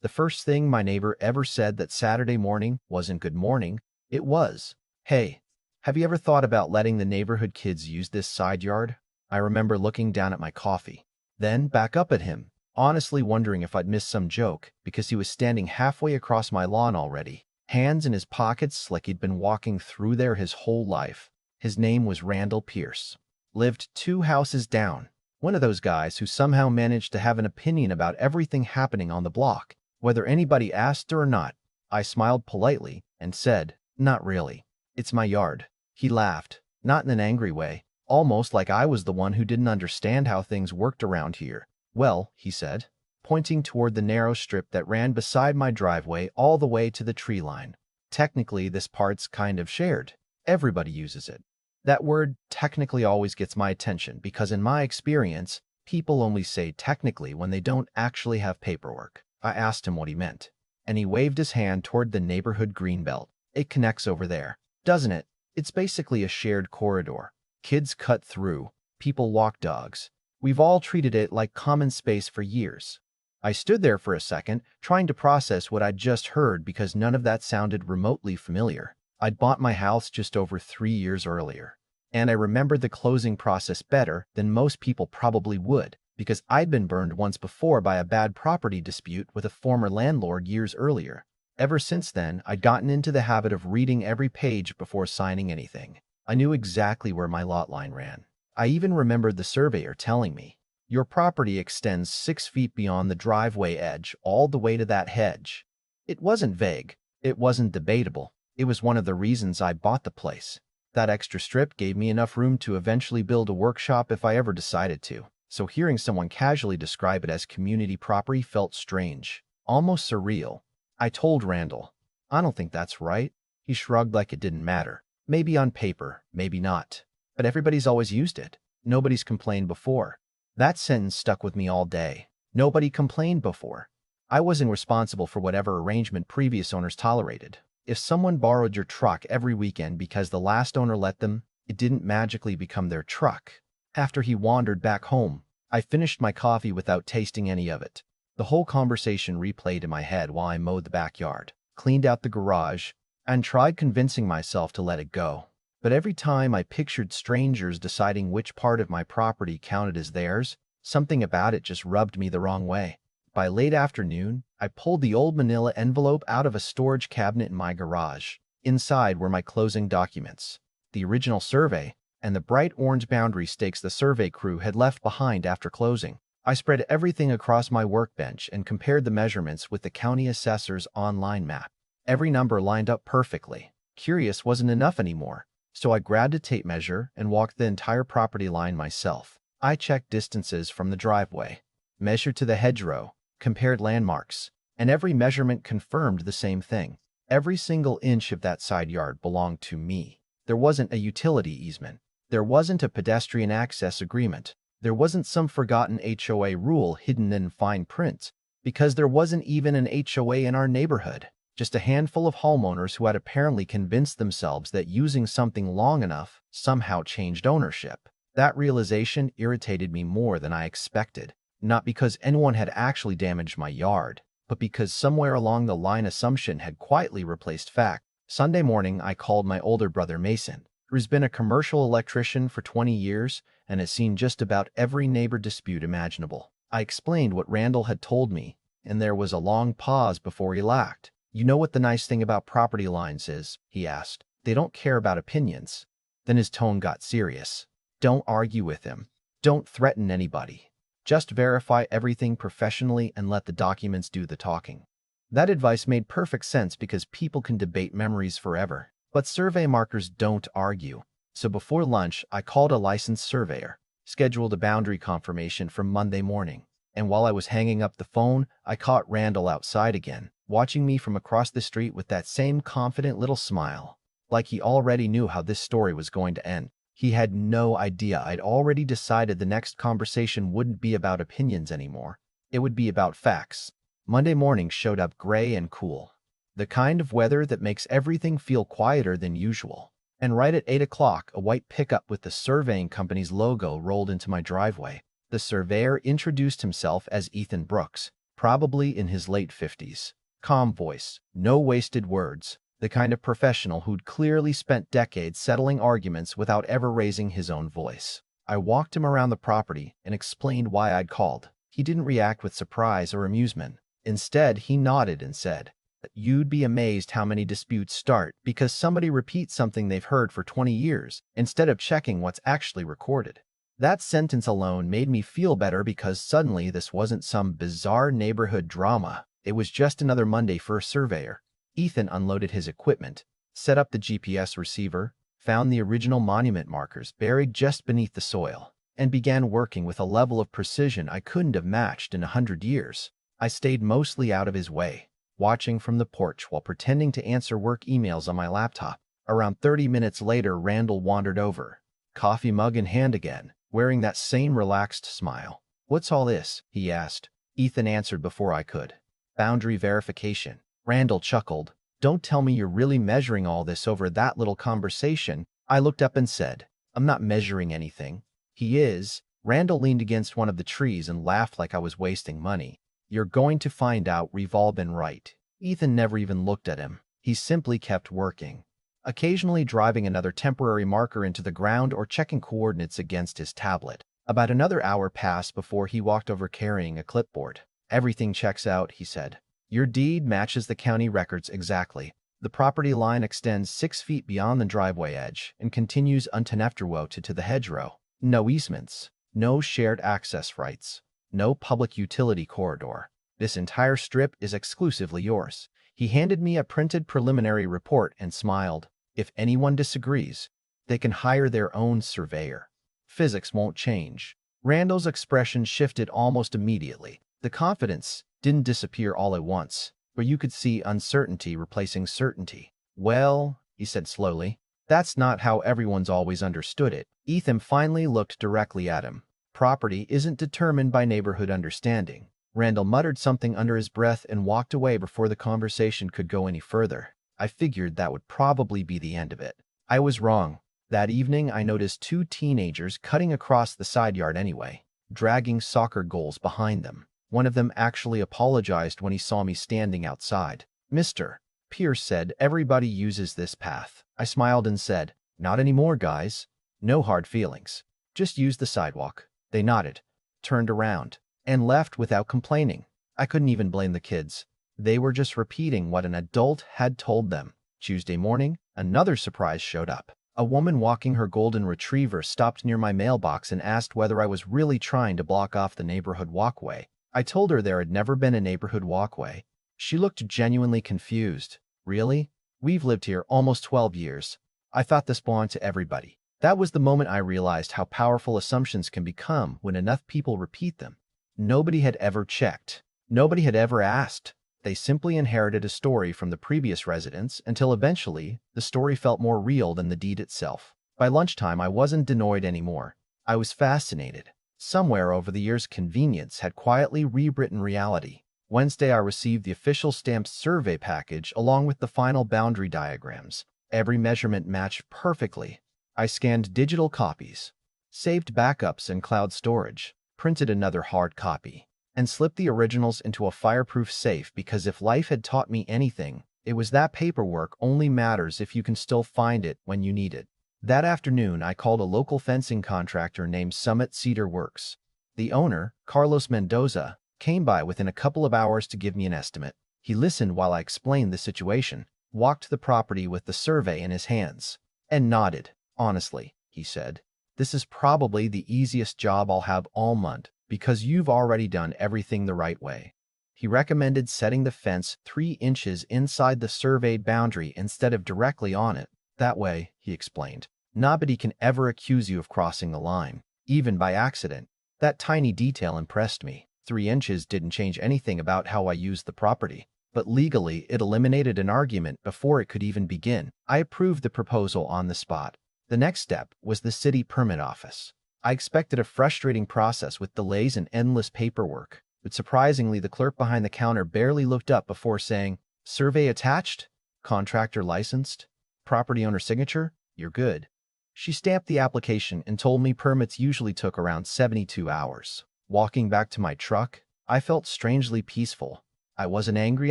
The first thing my neighbor ever said that Saturday morning wasn't good morning. It was, "Hey, have you ever thought about letting the neighborhood kids use this side yard?" I remember looking down at my coffee, then back up at him, honestly wondering if I'd missed some joke because he was standing halfway across my lawn already, hands in his pockets like he'd been walking through there his whole life. His name was Randall Pierce. Lived 2 houses down. One of those guys who somehow managed to have an opinion about everything happening on the block, whether anybody asked or not. I smiled politely and said, "Not really. It's my yard." He laughed, not in an angry way, almost like I was the one who didn't understand how things worked around here. "Well," he said, pointing toward the narrow strip that ran beside my driveway all the way to the tree line. "Technically, this part's kind of shared. Everybody uses it." That word technically always gets my attention because in my experience, people only say technically when they don't actually have paperwork. I asked him what he meant, and he waved his hand toward the neighborhood greenbelt. "It connects over there, doesn't it? It's basically a shared corridor. Kids cut through, people walk dogs. We've all treated it like common space for years." I stood there for a second, trying to process what I'd just heard because none of that sounded remotely familiar. I'd bought my house just over 3 years earlier, and I remembered the closing process better than most people probably would because I'd been burned once before by a bad property dispute with a former landlord years earlier. Ever since then, I'd gotten into the habit of reading every page before signing anything. I knew exactly where my lot line ran. I even remembered the surveyor telling me, "Your property extends 6 feet beyond the driveway edge all the way to that hedge." It wasn't vague. It wasn't debatable. It was one of the reasons I bought the place. That extra strip gave me enough room to eventually build a workshop if I ever decided to. So hearing someone casually describe it as community property felt strange, almost surreal. I told Randall, "I don't think that's right." He shrugged like it didn't matter. "Maybe on paper, maybe not. But everybody's always used it. Nobody's complained before." That sentence stuck with me all day. Nobody complained before. I wasn't responsible for whatever arrangement previous owners tolerated. If someone borrowed your truck every weekend because the last owner let them, it didn't magically become their truck. After he wandered back home, I finished my coffee without tasting any of it. The whole conversation replayed in my head while I mowed the backyard, cleaned out the garage, and tried convincing myself to let it go. But every time I pictured strangers deciding which part of my property counted as theirs, something about it just rubbed me the wrong way. By late afternoon, I pulled the old manila envelope out of a storage cabinet in my garage. Inside were my closing documents, the original survey, and the bright orange boundary stakes the survey crew had left behind after closing. I spread everything across my workbench and compared the measurements with the county assessor's online map. Every number lined up perfectly. Curious wasn't enough anymore, so I grabbed a tape measure and walked the entire property line myself. I checked distances from the driveway, measured to the hedgerow, compared landmarks, and every measurement confirmed the same thing. Every single inch of that side yard belonged to me. There wasn't a utility easement. There wasn't a pedestrian access agreement. There wasn't some forgotten HOA rule hidden in fine print, because there wasn't even an HOA in our neighborhood. Just a handful of homeowners who had apparently convinced themselves that using something long enough somehow changed ownership. That realization irritated me more than I expected. Not because anyone had actually damaged my yard, but because somewhere along the line assumption had quietly replaced fact. Sunday morning, I called my older brother Mason, who's been a commercial electrician for 20 years and has seen just about every neighbor dispute imaginable. I explained what Randall had told me, and there was a long pause before he laughed. "You know what the nice thing about property lines is?" he asked. "They don't care about opinions." Then his tone got serious. "Don't argue with him. Don't threaten anybody. Just verify everything professionally and let the documents do the talking." That advice made perfect sense because people can debate memories forever, but survey markers don't argue. So before lunch, I called a licensed surveyor, scheduled a boundary confirmation for Monday morning, and while I was hanging up the phone, I caught Randall outside again, watching me from across the street with that same confident little smile, like he already knew how this story was going to end. He had no idea I'd already decided the next conversation wouldn't be about opinions anymore. It would be about facts. Monday morning showed up gray and cool, the kind of weather that makes everything feel quieter than usual. And right at 8 o'clock, a white pickup with the surveying company's logo rolled into my driveway. The surveyor introduced himself as Ethan Brooks, probably in his late 50s. Calm voice, no wasted words, the kind of professional who'd clearly spent decades settling arguments without ever raising his own voice. I walked him around the property and explained why I'd called. He didn't react with surprise or amusement. Instead, he nodded and said, "You'd be amazed how many disputes start because somebody repeats something they've heard for 20 years instead of checking what's actually recorded." That sentence alone made me feel better because suddenly this wasn't some bizarre neighborhood drama. It was just another Monday for a surveyor. Ethan unloaded his equipment, set up the GPS receiver, found the original monument markers buried just beneath the soil, and began working with a level of precision I couldn't have matched in 100 years. I stayed mostly out of his way, watching from the porch while pretending to answer work emails on my laptop. Around 30 minutes later, Randall wandered over, coffee mug in hand again, wearing that same relaxed smile. "What's all this?" he asked. Ethan answered before I could. "Boundary verification." Randall chuckled. "Don't tell me you're really measuring all this over that little conversation." I looked up and said, "I'm not measuring anything." "He is." Randall leaned against one of the trees and laughed like I was wasting money. "You're going to find out we've all been right." Ethan never even looked at him. He simply kept working, occasionally driving another temporary marker into the ground or checking coordinates against his tablet. About another hour passed before he walked over carrying a clipboard. "Everything checks out," he said. "Your deed matches the county records exactly. The property line extends 6 feet beyond the driveway edge and continues uninterrupted to the hedgerow. No easements, no shared access rights, no public utility corridor. This entire strip is exclusively yours." He handed me a printed preliminary report and smiled. "If anyone disagrees, they can hire their own surveyor. Physics won't change." Randall's expression shifted almost immediately. The confidence didn't disappear all at once, but you could see uncertainty replacing certainty. "Well," he said slowly, "that's not how everyone's always understood it." Ethan finally looked directly at him. "Property isn't determined by neighborhood understanding." Randall muttered something under his breath and walked away before the conversation could go any further. I figured that would probably be the end of it. I was wrong. That evening, I noticed 2 teenagers cutting across the side yard anyway, dragging soccer goals behind them. One of them actually apologized when he saw me standing outside. "Mr. Pierce said everybody uses this path." I smiled and said, "Not anymore, guys. No hard feelings. Just use the sidewalk." They nodded, turned around, and left without complaining. I couldn't even blame the kids. They were just repeating what an adult had told them. Tuesday morning, another surprise showed up. A woman walking her golden retriever stopped near my mailbox and asked whether I was really trying to block off the neighborhood walkway. I told her there had never been a neighborhood walkway. She looked genuinely confused. "Really? We've lived here almost 12 years. I thought this belonged to everybody." That was the moment I realized how powerful assumptions can become when enough people repeat them. Nobody had ever checked. Nobody had ever asked. They simply inherited a story from the previous residents until eventually the story felt more real than the deed itself. By lunchtime, I wasn't annoyed anymore. I was fascinated. Somewhere over the years, convenience had quietly rewritten reality. Wednesday, I received the official stamped survey package along with the final boundary diagrams. Every measurement matched perfectly. I scanned digital copies, saved backups in cloud storage, printed another hard copy, and slipped the originals into a fireproof safe because if life had taught me anything, it was that paperwork only matters if you can still find it when you need it. That afternoon, I called a local fencing contractor named Summit Cedar Works. The owner, Carlos Mendoza, came by within a couple of hours to give me an estimate. He listened while I explained the situation, walked the property with the survey in his hands, and nodded. "Honestly," he said, "this is probably the easiest job I'll have all month because you've already done everything the right way." He recommended setting the fence 3 inches inside the surveyed boundary instead of directly on it. That way, he explained, nobody can ever accuse you of crossing the line, even by accident. That tiny detail impressed me. 3 inches didn't change anything about how I used the property, but legally it eliminated an argument before it could even begin. I approved the proposal on the spot. The next step was the city permit office. I expected a frustrating process with delays and endless paperwork, but surprisingly the clerk behind the counter barely looked up before saying, "Survey attached? Contractor licensed? Property owner signature? You're good." She stamped the application and told me permits usually took around 72 hours. Walking back to my truck, I felt strangely peaceful. I wasn't angry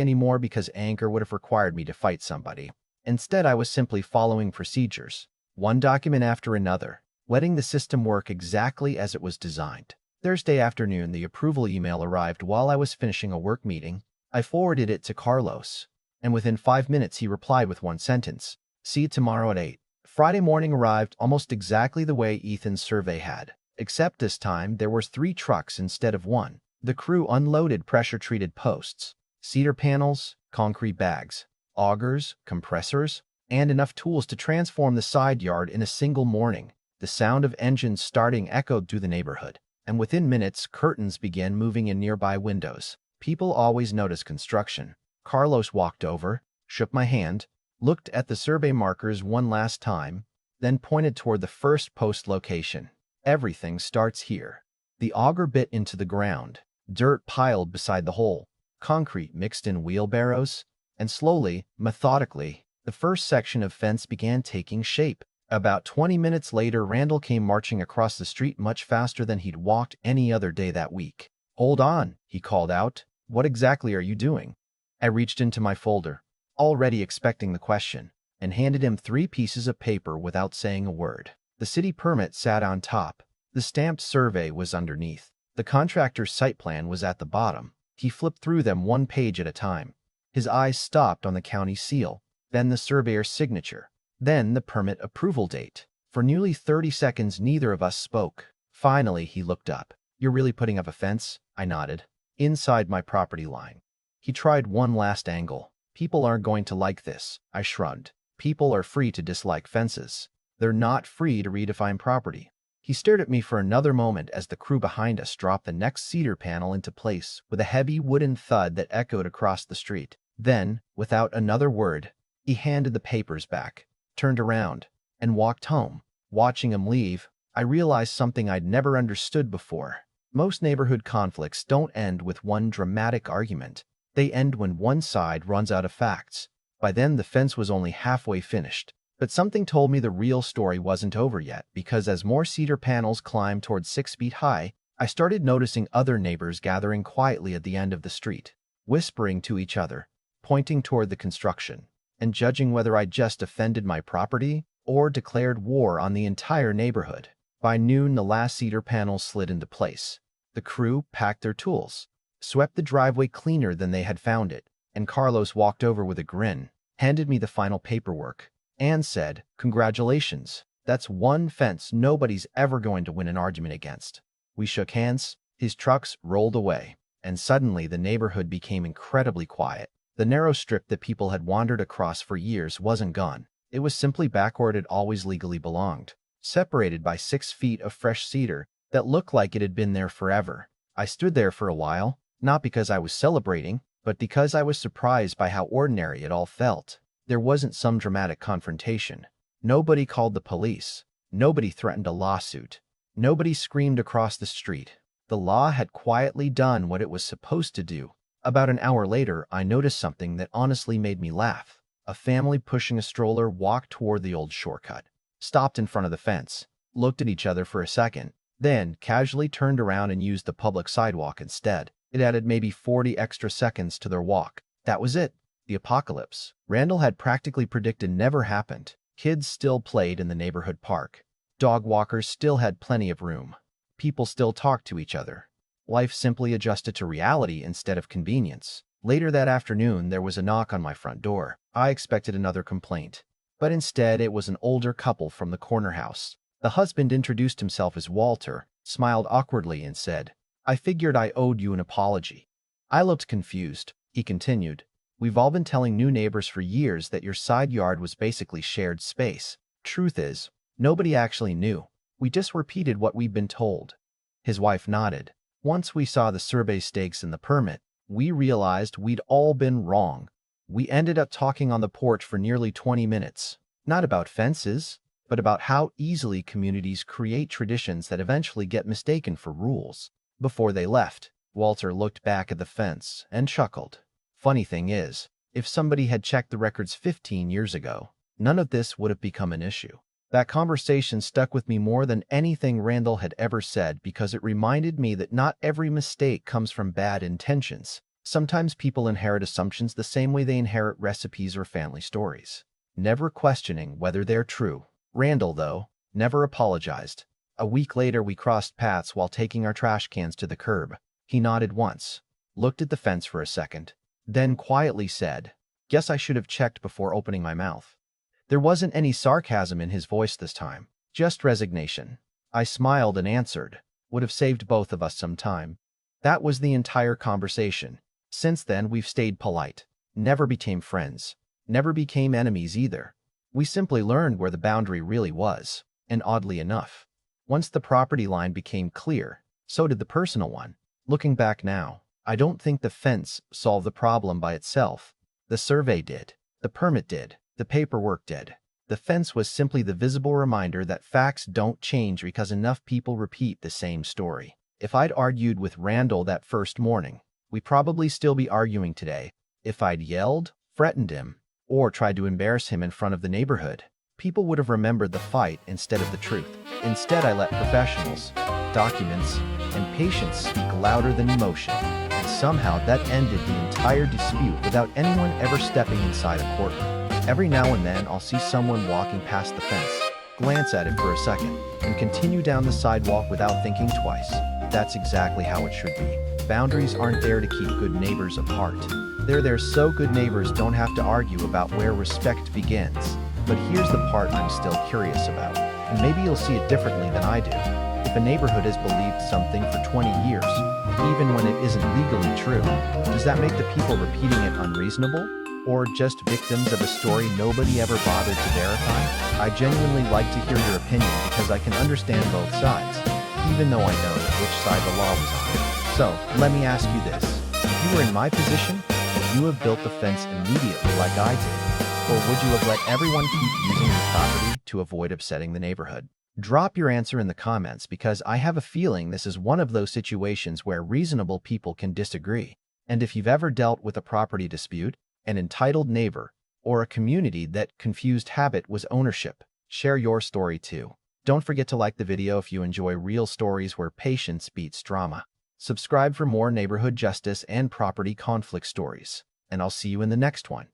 anymore because anger would have required me to fight somebody. Instead, I was simply following procedures, one document after another, letting the system work exactly as it was designed. Thursday afternoon, the approval email arrived while I was finishing a work meeting. I forwarded it to Carlos, and within 5 minutes he replied with one sentence: "See you tomorrow at 8. Friday morning arrived almost exactly the way Ethan's survey had, except this time there were 3 trucks instead of 1. The crew unloaded pressure-treated posts, cedar panels, concrete bags, augers, compressors, and enough tools to transform the side yard in a single morning. The sound of engines starting echoed through the neighborhood, and within minutes curtains began moving in nearby windows. People always notice construction. Carlos walked over, shook my hand, looked at the survey markers one last time, then pointed toward the first post location. "Everything starts here." The auger bit into the ground, dirt piled beside the hole, concrete mixed in wheelbarrows, and slowly, methodically, the first section of fence began taking shape. About 20 minutes later, Randall came marching across the street much faster than he'd walked any other day that week. "Hold on," he called out. "What exactly are you doing?" I reached into my folder, already expecting the question, and handed him 3 pieces of paper without saying a word. The city permit sat on top. The stamped survey was underneath. The contractor's site plan was at the bottom. He flipped through them one page at a time. His eyes stopped on the county seal, then the surveyor's signature, then the permit approval date. For nearly 30 seconds, neither of us spoke. Finally, he looked up. "You're really putting up a fence?" I nodded. "Inside my property line." He tried one last angle. "People aren't going to like this." I shrugged. "People are free to dislike fences. They're not free to redefine property." He stared at me for another moment as the crew behind us dropped the next cedar panel into place with a heavy wooden thud that echoed across the street. Then, without another word, he handed the papers back, turned around, and walked home. Watching him leave, I realized something I'd never understood before. Most neighborhood conflicts don't end with one dramatic argument. They end when one side runs out of facts. By then, the fence was only halfway finished. But something told me the real story wasn't over yet, because as more cedar panels climbed towards 6 feet high, I started noticing other neighbors gathering quietly at the end of the street, whispering to each other, pointing toward the construction, and judging whether I'd just defended my property or declared war on the entire neighborhood. By noon, the last cedar panel slid into place. The crew packed their tools, swept the driveway cleaner than they had found it, and Carlos walked over with a grin, handed me the final paperwork, and said, "Congratulations. That's one fence nobody's ever going to win an argument against." We shook hands, his trucks rolled away, and suddenly the neighborhood became incredibly quiet. The narrow strip that people had wandered across for years wasn't gone. It was simply back where it had always legally belonged, separated by 6 feet of fresh cedar that looked like it had been there forever. I stood there for a while, not because I was celebrating, but because I was surprised by how ordinary it all felt. There wasn't some dramatic confrontation. Nobody called the police. Nobody threatened a lawsuit. Nobody screamed across the street. The law had quietly done what it was supposed to do. About an hour later, I noticed something that honestly made me laugh. A family pushing a stroller walked toward the old shortcut, stopped in front of the fence, looked at each other for a second, then casually turned around and used the public sidewalk instead. It added maybe 40 extra seconds to their walk. That was it. The apocalypse Randall had practically predicted never happened. Kids still played in the neighborhood park. Dog walkers still had plenty of room. People still talked to each other. Life simply adjusted to reality instead of convenience. Later that afternoon, there was a knock on my front door. I expected another complaint, but instead it was an older couple from the corner house. The husband introduced himself as Walter, smiled awkwardly, and said, "I figured I owed you an apology." I looked confused. He continued, "We've all been telling new neighbors for years that your side yard was basically shared space. Truth is, nobody actually knew. We just repeated what we'd been told." His wife nodded. "Once we saw the survey stakes in the permit, we realized we'd all been wrong." We ended up talking on the porch for nearly 20 minutes, not about fences, but about how easily communities create traditions that eventually get mistaken for rules. Before they left, Walter looked back at the fence and chuckled. Funny thing is, if somebody had checked the records 15 years ago, none of this would have become an issue. That conversation stuck with me more than anything Randall had ever said because it reminded me that not every mistake comes from bad intentions. Sometimes people inherit assumptions the same way they inherit recipes or family stories, never questioning whether they're true. Randall, though, never apologized. A week later, we crossed paths while taking our trash cans to the curb. He nodded once, looked at the fence for a second, then quietly said, "Guess I should have checked before opening my mouth." There wasn't any sarcasm in his voice this time, just resignation. I smiled and answered, "Would have saved both of us some time." That was the entire conversation. Since then, we've stayed polite, never became friends, never became enemies either. We simply learned where the boundary really was, and oddly enough, once the property line became clear, so did the personal one. Looking back now, I don't think the fence solved the problem by itself. The survey did, the permit did, the paperwork did. The fence was simply the visible reminder that facts don't change because enough people repeat the same story. If I'd argued with Randall that first morning, we'd probably still be arguing today. If I'd yelled, threatened him, or tried to embarrass him in front of the neighborhood, people would have remembered the fight instead of the truth. Instead, I let professionals, documents, and patience speak louder than emotion, and somehow that ended the entire dispute without anyone ever stepping inside a courtroom. Every now and then, I'll see someone walking past the fence, glance at it for a second, and continue down the sidewalk without thinking twice. That's exactly how it should be. Boundaries aren't there to keep good neighbors apart. They're there so good neighbors don't have to argue about where respect begins. But here's the part I'm still curious about, and maybe you'll see it differently than I do. If a neighborhood has believed something for 20 years, even when it isn't legally true, does that make the people repeating it unreasonable? Or just victims of a story nobody ever bothered to verify? I genuinely like to hear your opinion because I can understand both sides, even though I know which side the law was on. So, let me ask you this. If you were in my position, would you have built the fence immediately like I did? Or would you have let everyone keep using your property to avoid upsetting the neighborhood? Drop your answer in the comments because I have a feeling this is one of those situations where reasonable people can disagree. And if you've ever dealt with a property dispute, an entitled neighbor, or a community that confused habit was ownership, share your story too. Don't forget to like the video if you enjoy real stories where patience beats drama. Subscribe for more neighborhood justice and property conflict stories, and I'll see you in the next one.